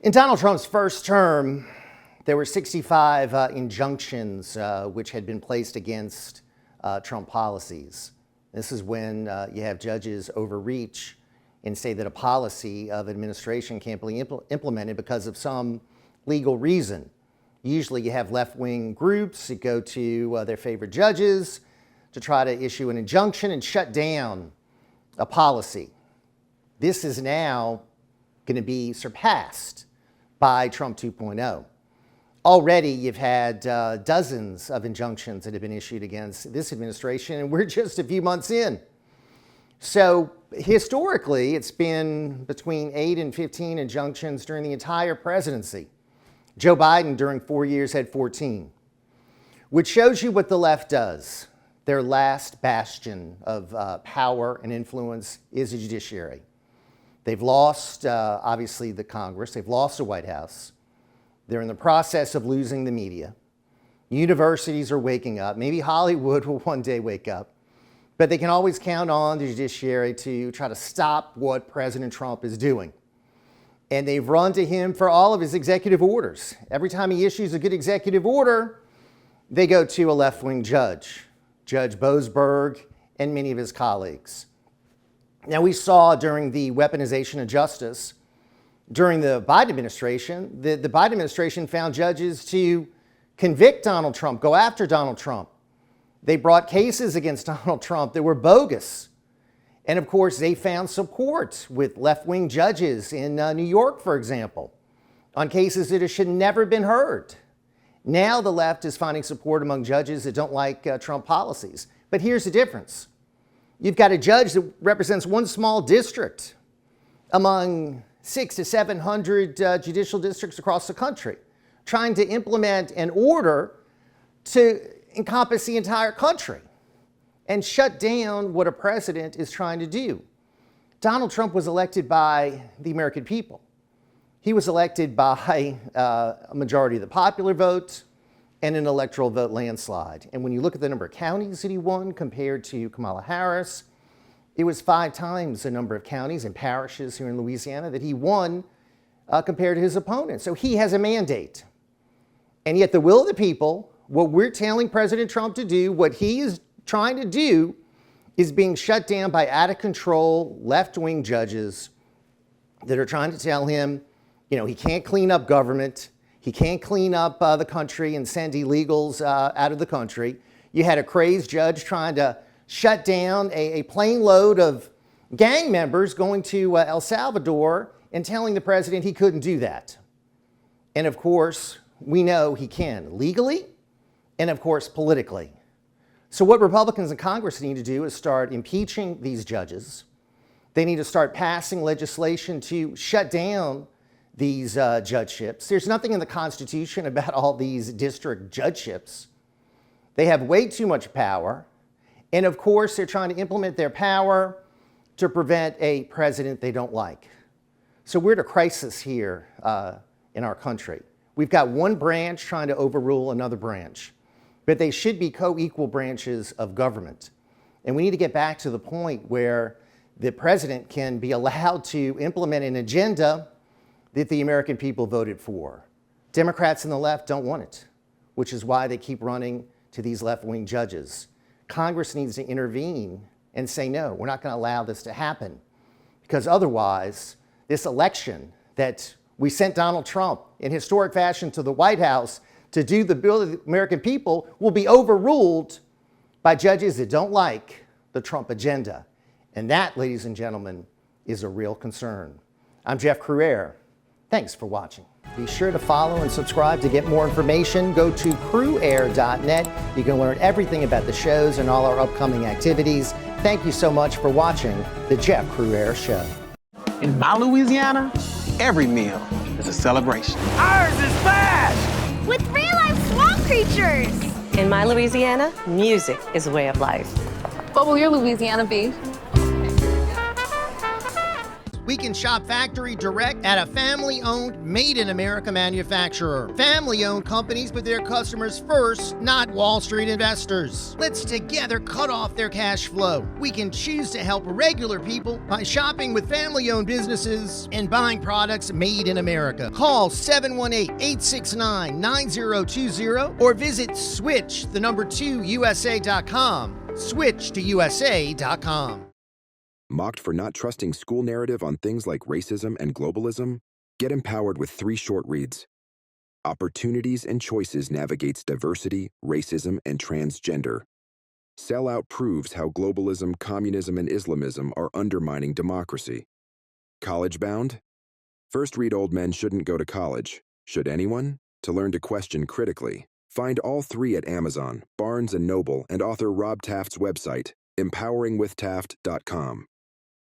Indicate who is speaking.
Speaker 1: In Donald Trump's first term, there were 65 injunctions which had been placed against Trump policies. This is when you have judges overreach and say that a policy of administration can't be implemented because of some legal reason. Usually you have left-wing groups that go to their favorite judges to try to issue an injunction and shut down a policy. This is now going to be surpassed by Trump 2.0. Already you've had dozens of injunctions that have been issued against this administration, and we're just a few months in. So historically, it's been between 8 and 15 injunctions during the entire presidency. Joe Biden, during 4 years, had 14, which shows you what the left does. Their last bastion of power and influence is the judiciary. They've lost, obviously, the Congress. They've lost the White House. They're in the process of losing the media. Universities are waking up. Maybe Hollywood will one day wake up. But they can always count on the judiciary to try to stop what President Trump is doing. And they've run to him for all of his executive orders. Every time he issues a good executive order, they go to a left-wing judge, Judge Boasberg, and many of his colleagues. Now, we saw during the weaponization of justice, during the Biden administration, the Biden administration found judges to convict Donald Trump, go after Donald Trump. They brought cases against Donald Trump that were bogus. And of course, they found support with left-wing judges in New York, for example, on cases that should never have been heard. Now the left is finding support among judges that don't like Trump policies. But here's the difference. You've got a judge that represents one small district among 600 to 700 judicial districts across the country, trying to implement an order to encompass the entire country and shut down what a president is trying to do. Donald Trump was elected by the American people. He was elected by a majority of the popular vote and an electoral vote landslide. And when you look at the number of counties that he won compared to Kamala Harris, it was 5 times the number of counties and parishes here in Louisiana that he won compared to his opponent. So he has a mandate. And yet the will of the people, what we're telling President Trump to do, what he is trying to do, is being shut down by out-of-control left-wing judges that are trying to tell him, you know, he can't clean up government. He can't clean up the country and send illegals out of the country. You had a crazed judge trying to shut down a plane load of gang members going to El Salvador and telling the president he couldn't do that. And of course, we know he can legally and of course politically. So what Republicans in Congress need to do is start impeaching these judges. They need to start passing legislation to shut down these judgeships. There's nothing in the Constitution about all these district judgeships. They have way too much power. And of course, they're trying to implement their power to prevent a president they don't like. So we're at a crisis here in our country. We've got one branch trying to overrule another branch, but they should be co-equal branches of government. And we need to get back to the point where the president can be allowed to implement an agenda that the American people voted for. Democrats and the left don't want it, which is why they keep running to these left-wing judges. Congress needs to intervene and say, no, we're not going to allow this to happen. Because otherwise, this election that we sent Donald Trump in historic fashion to the White House to do the bill of the American people will be overruled by judges that don't like the Trump agenda. And that, ladies and gentlemen, is a real concern. I'm Jeff Crouere. Thanks for watching. Be sure to follow and subscribe to get more information. Go to crouere.net. You can learn everything about the shows and all our upcoming activities. Thank you so much for watching The Jeff Crouere Show.
Speaker 2: In my Louisiana, every meal is a celebration.
Speaker 3: Ours is fast!
Speaker 4: With real-life swamp creatures!
Speaker 5: In my Louisiana, music is a way of life.
Speaker 6: What will your Louisiana be?
Speaker 1: We can shop factory direct at a family-owned, made-in-America manufacturer. Family-owned companies put their customers first, not Wall Street investors. Let's together cut off their cash flow. We can choose to help regular people by shopping with family-owned businesses and buying products made in America. Call 718-869-9020 or visit switch2usa.com. Switch2usa.com.
Speaker 6: Mocked for not trusting school narrative on things like racism and globalism? Get empowered with 3 short reads. Opportunities and Choices navigates diversity, racism, and transgender. Sellout proves how globalism, communism, and Islamism are undermining democracy. College bound? First read Old Men Shouldn't Go to College. Should anyone? To learn to question critically. Find all 3 at Amazon, Barnes & Noble, and author Rob Taft's website, empoweringwithtaft.com.